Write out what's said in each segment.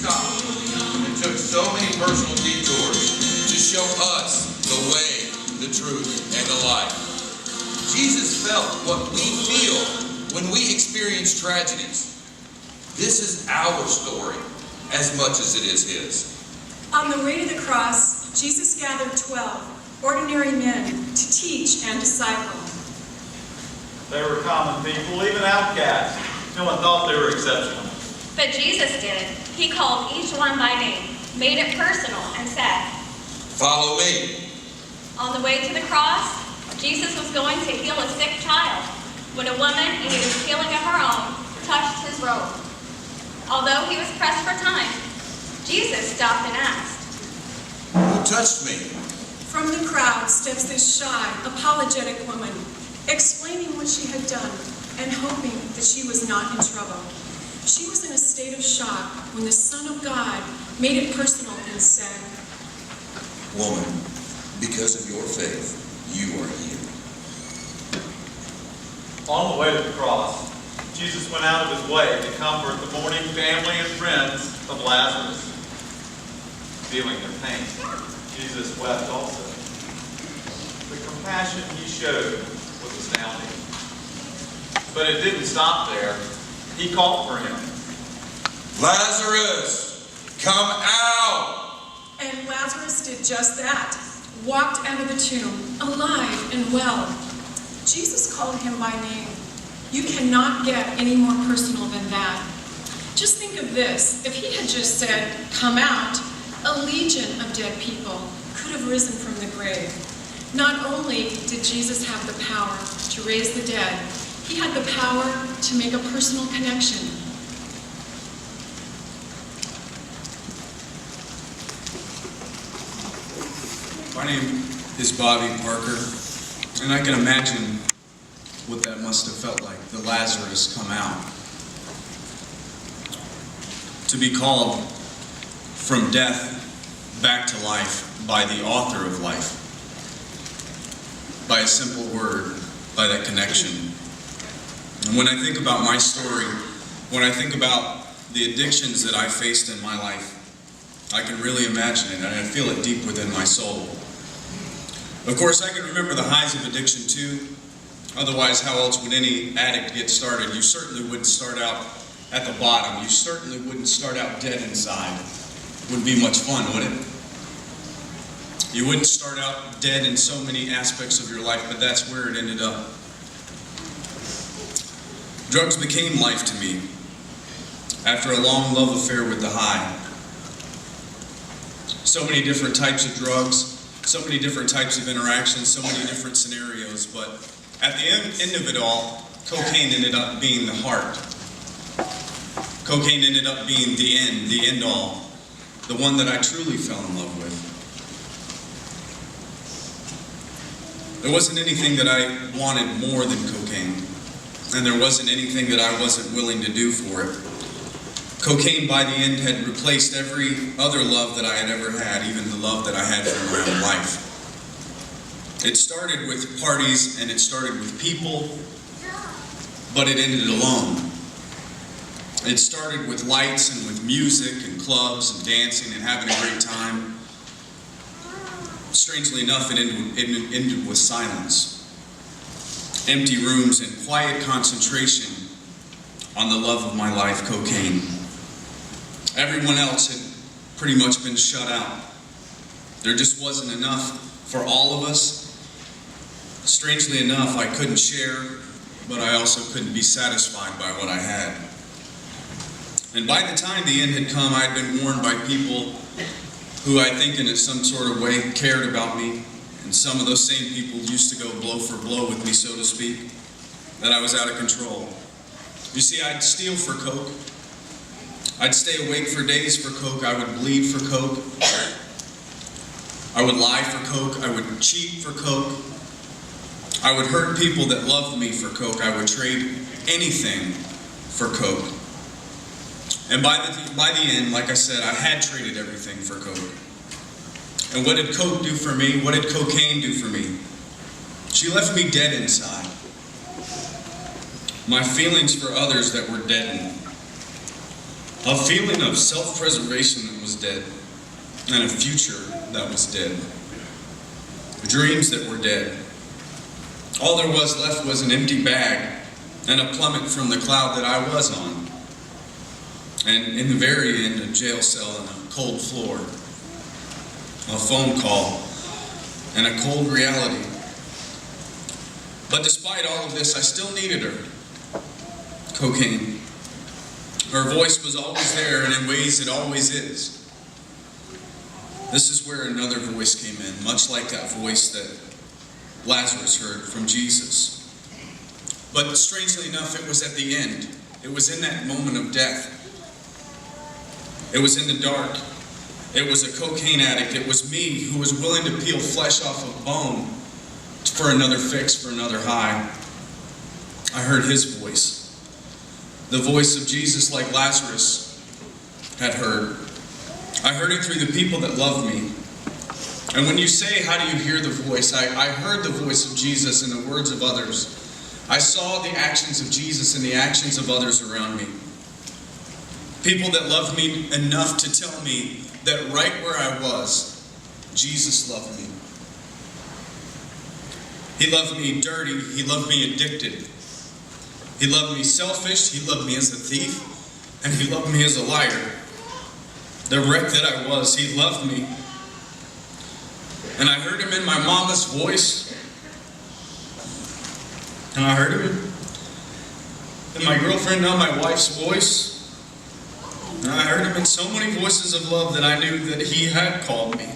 stopped and took so many personal detours to show us the way, the truth, and the life. Jesus felt what we feel when we experience tragedies. This is our story as much as it is his. On the way to the cross, Jesus gathered 12 ordinary men to teach and disciple. They were common people, even outcasts. No one thought they were exceptional. But Jesus did. He called each one by name, made it personal, and said, "Follow me." On the way to the cross, Jesus was going to heal a sick child when a woman, in need of healing of her own, touched his robe. Although he was pressed for time, Jesus stopped and asked, "Who touched me?" From the crowd steps this shy, apologetic woman, explaining what she had done and hoping that she was not in trouble. She was in a state of shock when the Son of God made it personal and said, "Woman, because of your faith, you are healed." On the way to the cross, Jesus went out of his way to comfort the mourning family and friends of Lazarus. Feeling their pain, Jesus wept also. The compassion he showed was astounding. But it didn't stop there. He called for him. "Lazarus, come out!" and Lazarus did just that, walked out of the tomb, alive and well. Jesus called him by name. You cannot get any more personal than that. Just think of this. If he had just said, "Come out," a legion of dead people could have risen from the grave. Not only did Jesus have the power to raise the dead, he had the power to make a personal connection. My name is Bobby Parker, and I can imagine what that must have felt like, the Lazarus come out. To be called from death back to life by the author of life, by a simple word, by that connection. And when I think about my story, when I think about the addictions that I faced in my life, I can really imagine it, and I feel it deep within my soul. Of course, I can remember the highs of addiction too. Otherwise, how else would any addict get started? You certainly wouldn't start out at the bottom. You certainly wouldn't start out dead inside. Wouldn't be much fun, would it? You wouldn't start out dead in so many aspects of your life, but that's where it ended up. Drugs became life to me after a long love affair with the high. So many different types of drugs, so many different types of interactions, so many different scenarios, but at the end of it all, cocaine ended up being the heart. Cocaine ended up being the end all, the one that I truly fell in love with. There wasn't anything that I wanted more than cocaine, and there wasn't anything that I wasn't willing to do for it. Cocaine, by the end, had replaced every other love that I had ever had, even the love that I had for my own life. It started with parties, and it started with people, but it ended alone. It started with lights and with music and clubs and dancing and having a great time. Strangely enough, it ended with silence. Empty rooms and quiet concentration on the love of my life, cocaine. Everyone else had pretty much been shut out. There just wasn't enough for all of us. Strangely enough, I couldn't share, but I also couldn't be satisfied by what I had. And by the time the end had come, I had been warned by people who I think in some sort of way cared about me, and some of those same people used to go blow for blow with me, so to speak, that I was out of control. You see, I'd steal for coke. I'd stay awake for days for coke. I would bleed for coke. I would lie for coke. I would cheat for coke. I would hurt people that loved me for coke. I would trade anything for coke. And by the end, like I said, I had traded everything for coke. And what did coke do for me? What did cocaine do for me? She left me dead inside. My feelings for others that were deadened. A feeling of self-preservation that was dead, and a future that was dead. Dreams that were dead. All there was left was an empty bag and a plummet from the cloud that I was on. And in the very end, a jail cell and a cold floor. A phone call and a cold reality. But despite all of this, I still needed her. Cocaine. Her voice was always there, and in ways it always is. This is where another voice came in, much like that voice that Lazarus heard from Jesus. But strangely enough, it was at the end. It was in that moment of death. It was in the dark. It was a cocaine addict. It was me who was willing to peel flesh off of bone for another fix, for another high. I heard his voice. The voice of Jesus, like Lazarus had heard. I heard it through the people that love me. And when you say, how do you hear the voice? I heard the voice of Jesus in the words of others. I saw the actions of Jesus in the actions of others around me. People that loved me enough to tell me that right where I was, Jesus loved me. He loved me dirty. He loved me addicted. He loved me selfish. He loved me as a thief. And he loved me as a liar. The wreck that I was, he loved me. And I heard him in my mama's voice. And I heard him in my girlfriend, now my wife's voice. And I heard him in so many voices of love that I knew that he had called me.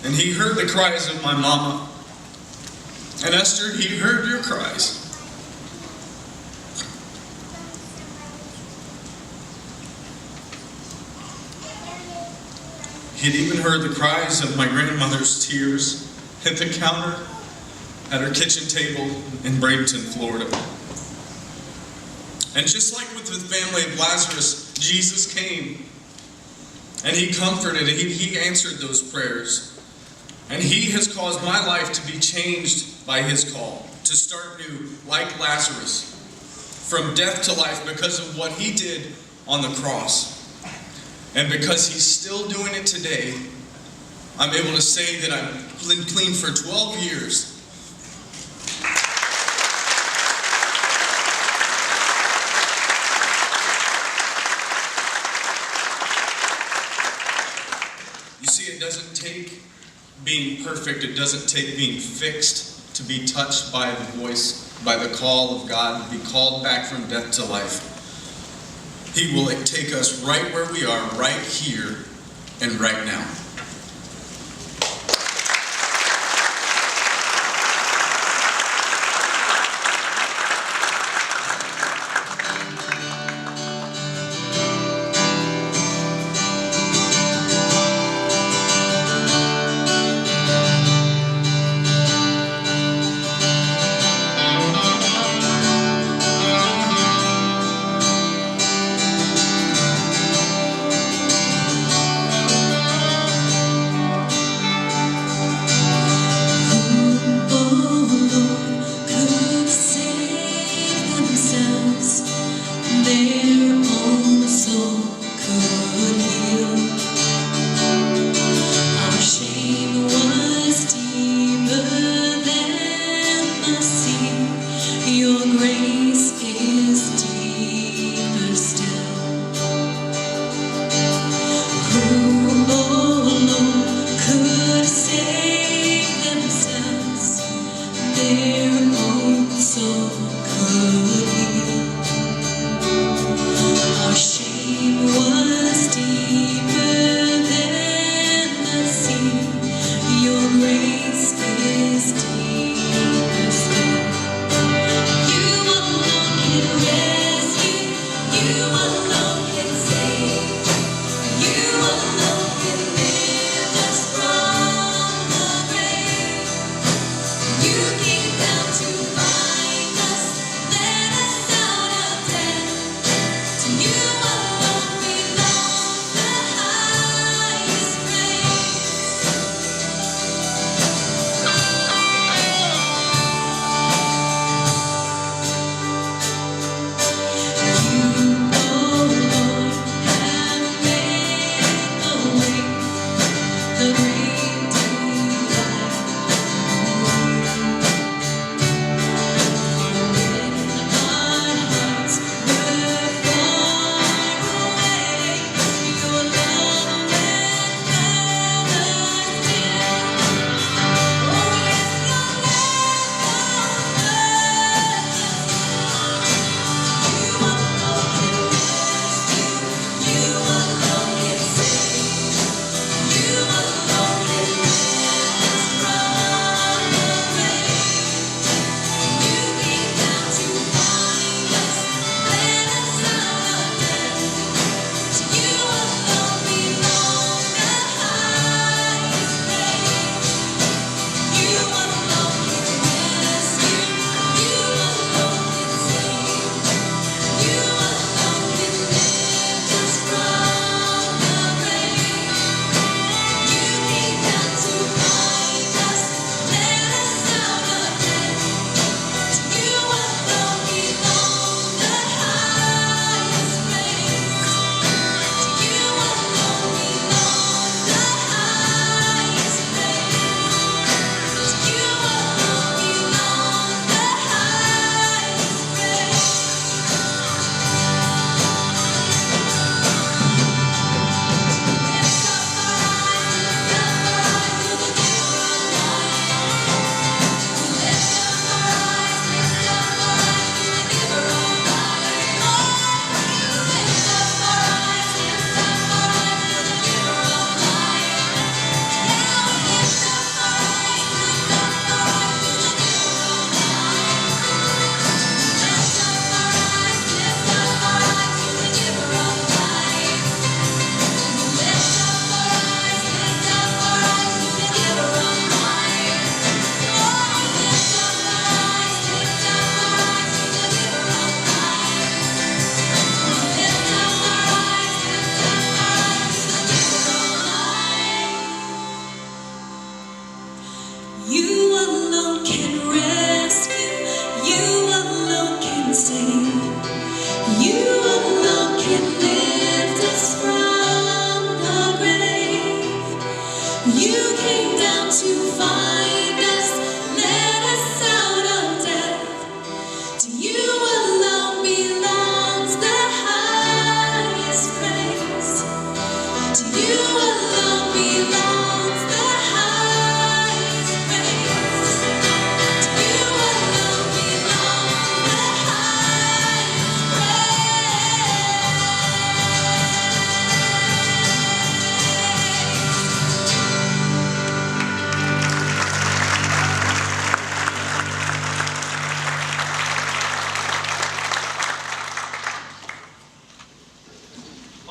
And he heard the cries of my mama. And Esther, he heard your cries. He'd even heard the cries of my grandmother's tears at the counter at her kitchen table in Bradenton, Florida. And just like with the family of Lazarus, Jesus came and he comforted, he answered those prayers. And he has caused my life to be changed by his call, to start new, like Lazarus, from death to life because of what he did on the cross. And because he's still doing it today, I'm able to say that I've been clean for 12 years. You see, it doesn't take being perfect, it doesn't take being fixed to be touched by the voice, by the call of God, to be called back from death to life. He will take us right where we are, right here and right now. You came down to find us, led us out of death. To you alone belongs the highest praise. To you alone belongs the highest praise. To you alone belongs the highest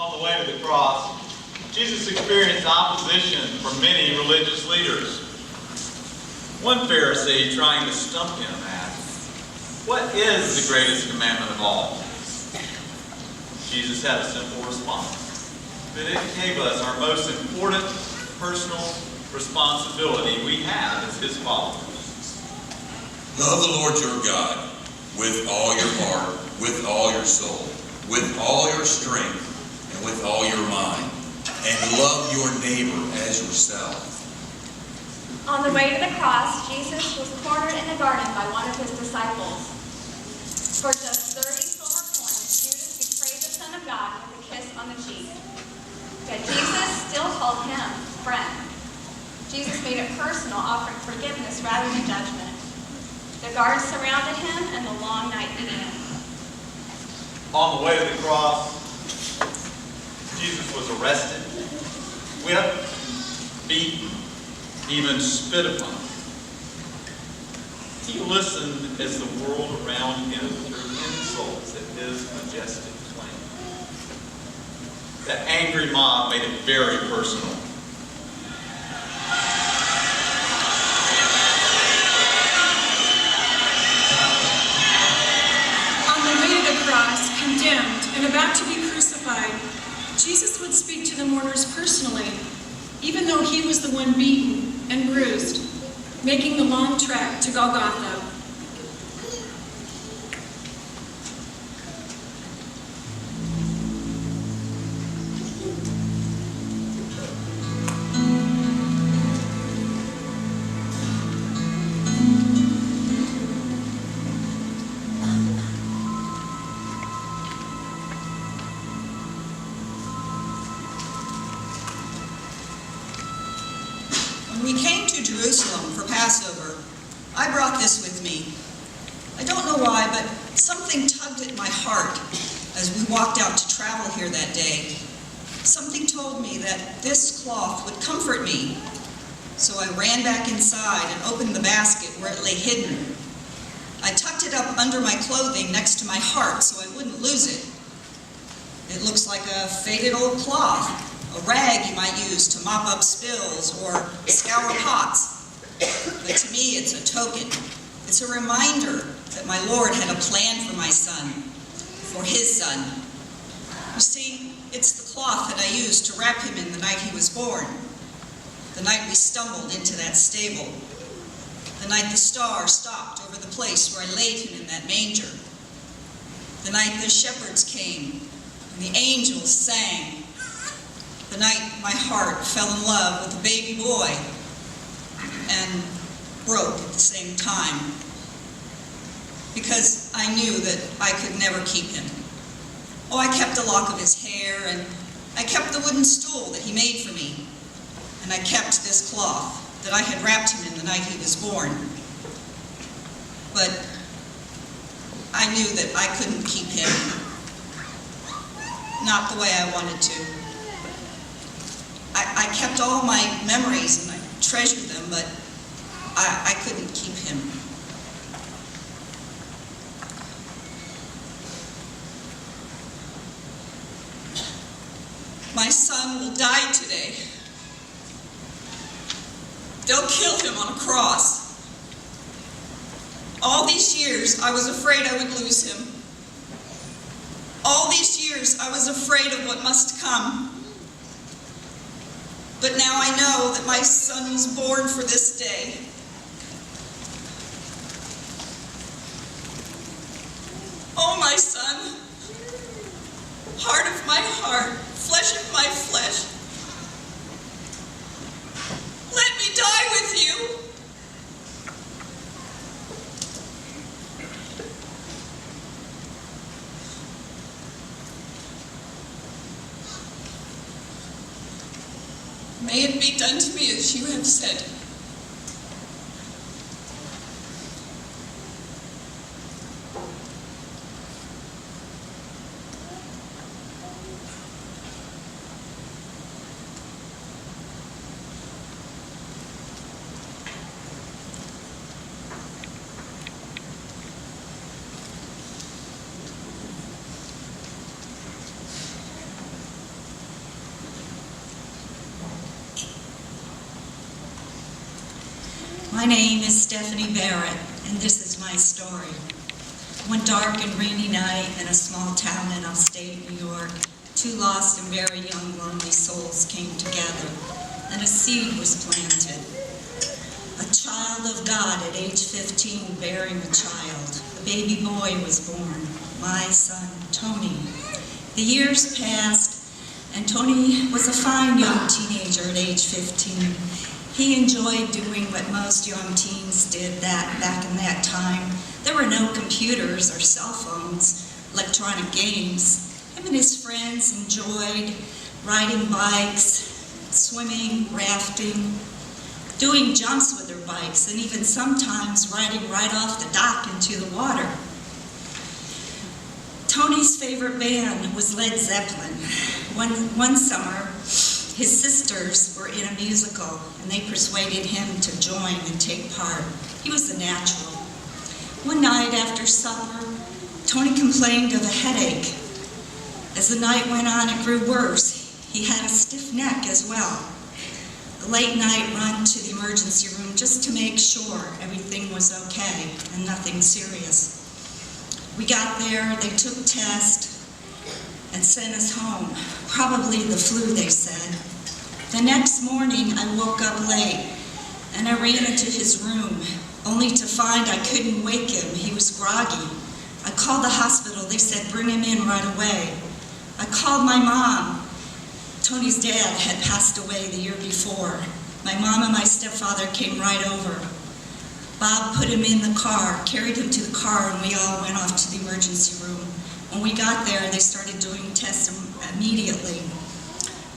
On the way to the cross, Jesus experienced opposition from many religious leaders. One Pharisee, trying to stump him, asked, "What is the greatest commandment of all?" Jesus had a simple response, that it gave us our most important personal responsibility we have as his followers. Love the Lord your God with all your heart, with all your soul, with all your strength, and with all your mind. And love your neighbor as yourself. On the way to the cross, Jesus was cornered in the garden by one of his disciples. For just 30 silver coins, Judas betrayed the Son of God with a kiss on the cheek. Yet Jesus still called him friend. Jesus made it personal, offering forgiveness rather than judgment. The guards surrounded him, and the long night began. On the way to the cross, Jesus was arrested, whipped, beaten, even spit upon. He listened as the world around him threw insults at his majestic claim. The angry mob made it very personal. On the way to the cross, condemned and about to be crucified, Jesus would speak to the mourners personally, even though he was the one beaten and bruised, making the long trek to Golgotha. When we came to Jerusalem for Passover, I brought this with me. I don't know why, but something tugged at my heart as we walked out to travel here that day. Something told me that this cloth would comfort me. So I ran back inside and opened the basket where it lay hidden. I tucked it up under my clothing next to my heart so I wouldn't lose it. It looks like a faded old cloth, a rag you might use to mop up spills or scour pots. But to me, it's a token. It's a reminder that my Lord had a plan for my son, for his son. You see, it's the cloth that I used to wrap him in the night he was born, the night we stumbled into that stable, the night the star stopped over the place where I laid him in that manger, the night the shepherds came and the angels sang, the night my heart fell in love with a baby boy and broke at the same time, because I knew that I could never keep him. Oh, I kept a lock of his hair, and I kept the wooden stool that he made for me, and I kept this cloth that I had wrapped him in the night he was born. But I knew that I couldn't keep him, not the way I wanted to. I kept all my memories and I treasured them, but I couldn't keep him. My son will die today. They'll kill him on a cross. All these years, I was afraid I would lose him. All these years, I was afraid of what must come. But now I know that my son was born for this day. Oh, my son, heart of my heart, flesh of my flesh. May it be done to me as you have said. My name is Stephany Barrett, and this is my story. One dark and rainy night in a small town in upstate New York, two lost and very young lonely souls came together, and a seed was planted. A child of God at age 15 bearing a child. A baby boy was born, my son, Tony. The years passed, and Tony was a fine young teenager at age 15. He enjoyed doing what most young teens did back in that time. There were no computers or cell phones, electronic games. Him and his friends enjoyed riding bikes, swimming, rafting, doing jumps with their bikes, and even sometimes riding right off the dock into the water. Tony's favorite band was Led Zeppelin. One summer, his sisters were in a musical, and they persuaded him to join and take part. He was a natural. One night after supper, Tony complained of a headache. As the night went on, it grew worse. He had a stiff neck as well. A late night run to the emergency room just to make sure everything was okay and nothing serious. We got there, they took tests, and sent us home. Probably the flu, they said. The next morning, I woke up late, and I ran into his room, only to find I couldn't wake him. He was groggy. I called the hospital. They said, bring him in right away. I called my mom. Tony's dad had passed away the year before. My mom and my stepfather came right over. Bob put him in the car, carried him to the car, and we all went off to the emergency room. When we got there, they started doing tests immediately.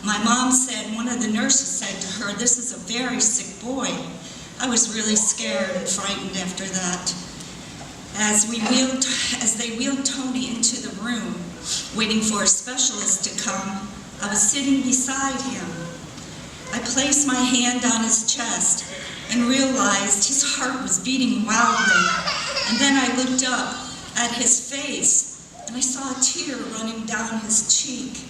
My mom said, one of the nurses said to her, this is a very sick boy. I was really scared and frightened after that. As they wheeled Tony into the room, waiting for a specialist to come, I was sitting beside him. I placed my hand on his chest and realized his heart was beating wildly. And then I looked up at his face, and I saw a tear running down his cheek.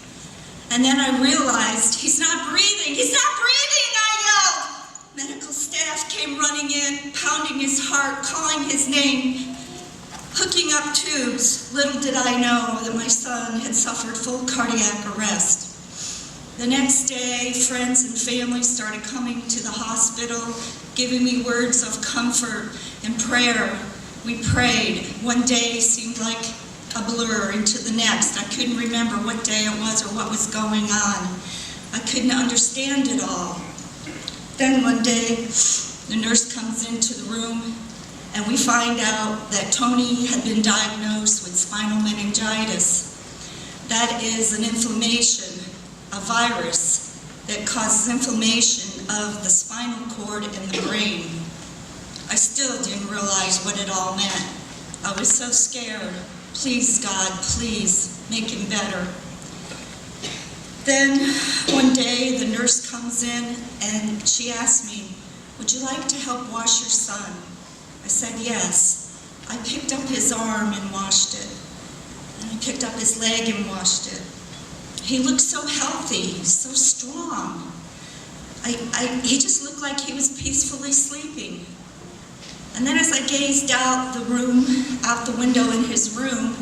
And then I realized, he's not breathing, I yelled. Medical staff came running in, pounding his heart, calling his name, hooking up tubes. Little did I know that my son had suffered full cardiac arrest. The next day, friends and family started coming to the hospital, giving me words of comfort and prayer. We prayed. One day seemed like a blur into the next. I couldn't remember what day it was or what was going on. I couldn't understand it all. Then one day, the nurse comes into the room, and we find out that Tony had been diagnosed with spinal meningitis. That is an inflammation, a virus that causes inflammation of the spinal cord and the brain. I still didn't realize what it all meant. I was so scared. Please, God, please, make him better. Then, one day, the nurse comes in, and she asked me, would you like to help wash your son? I said, yes. I picked up his arm and washed it. And I picked up his leg and washed it. He looked so healthy, so strong. He just looked like he was peacefully sleeping. And then as I gazed out the window in his room,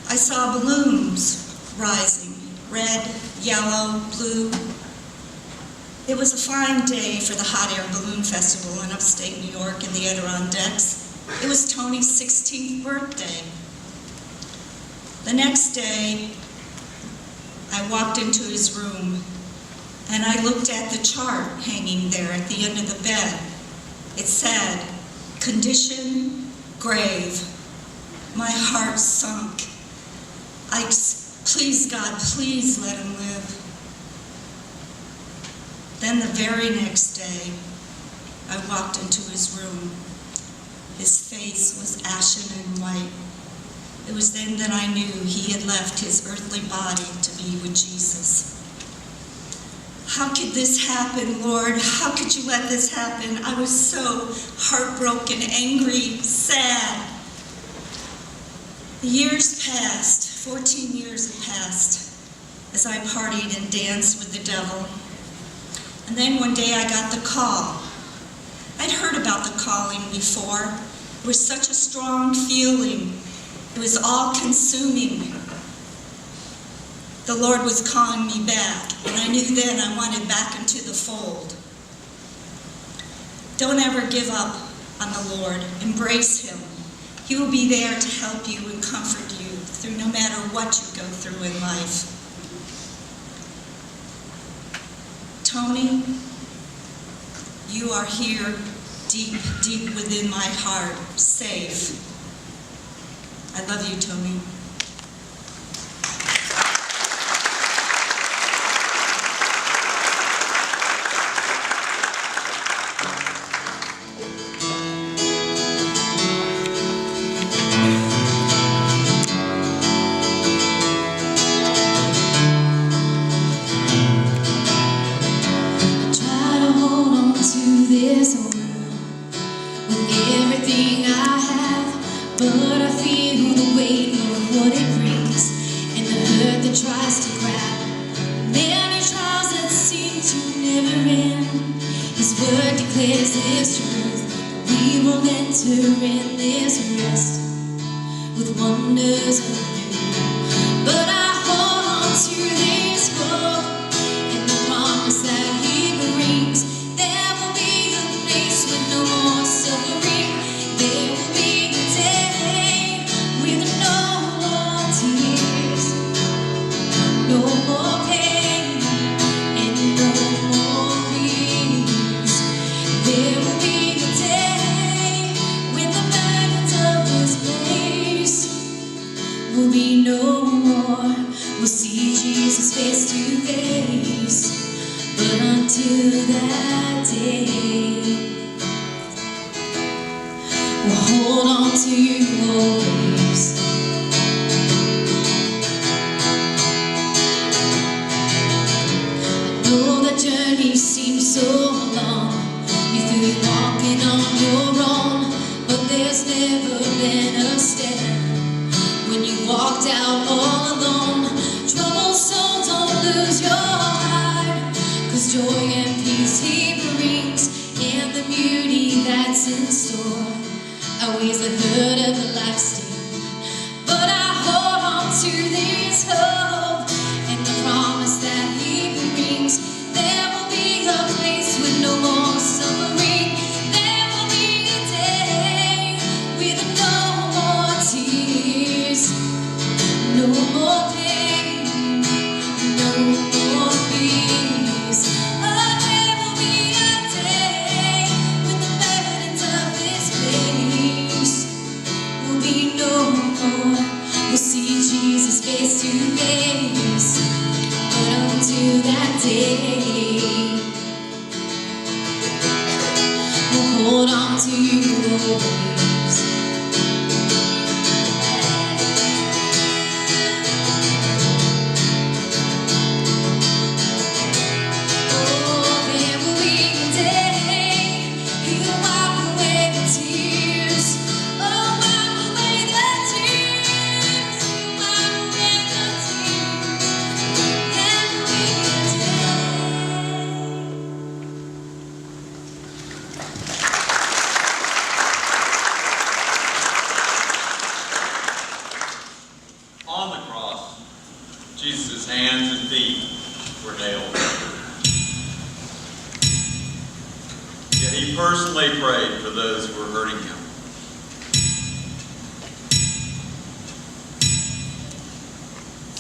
I saw balloons rising, red, yellow, blue. It was a fine day for the Hot Air Balloon Festival in upstate New York in the Adirondacks. It was Tony's 16th birthday. The next day, I walked into his room, and I looked at the chart hanging there at the end of the bed. It said, condition, grave. My heart sunk. Please, God, please let him live. Then the very next day, I walked into his room. His face was ashen and white. It was then that I knew he had left his earthly body to be with Jesus. How could this happen, Lord? How could you let this happen? I was so heartbroken, angry, sad. The years passed, 14 years had passed, as I partied and danced with the devil. And then one day I got the call. I'd heard about the calling before. It was such a strong feeling. It was all-consuming. The Lord was calling me back, and I knew then I wanted back into the fold. Don't ever give up on the Lord. Embrace him. He will be there to help you and comfort you through no matter what you go through in life. Tony, you are here deep, deep within my heart, safe. I love you, Tony.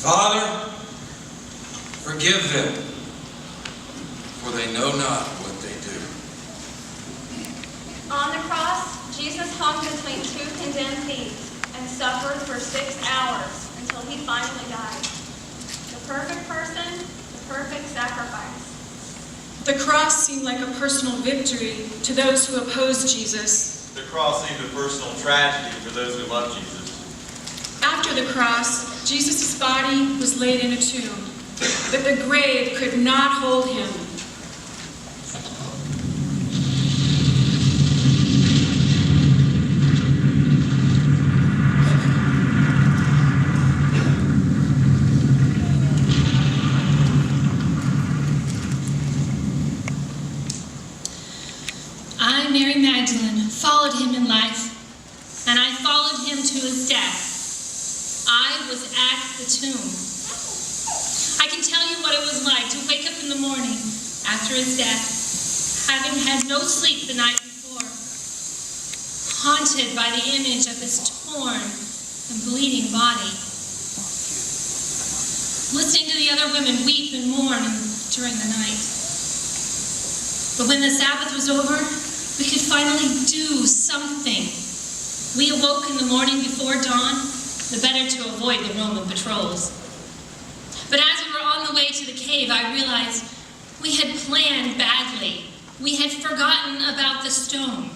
Father, forgive them, for they know not what they do. On the cross, Jesus hung between two condemned thieves and suffered for 6 hours until he finally died. The perfect person, the perfect sacrifice. The cross seemed like a personal victory to those who opposed Jesus. The cross seemed a personal tragedy for those who loved Jesus. After the cross, Jesus' body was laid in a tomb, but the grave could not hold him. I, Mary Magdalene, followed him in life, and I followed him to his death. I was at the tomb. I can tell you what it was like to wake up in the morning after his death, having had no sleep the night before, haunted by the image of his torn and bleeding body, listening to the other women weep and mourn during the night. But when the Sabbath was over, we could finally do something. We awoke in the morning before dawn, the better to avoid the Roman patrols. But as we were on the way to the cave, I realized we had planned badly. We had forgotten about the stone,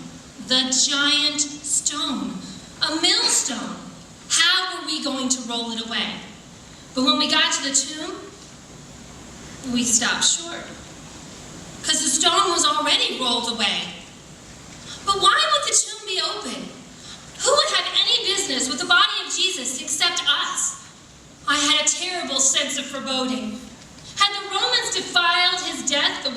the giant stone, a millstone. How were we going to roll it away? But when we got to the tomb, we stopped short, because the stone was already rolled away. But why would the tomb be open? Who would have any business with the body of Jesus except us? I had a terrible sense of foreboding. Had the Romans defiled his death the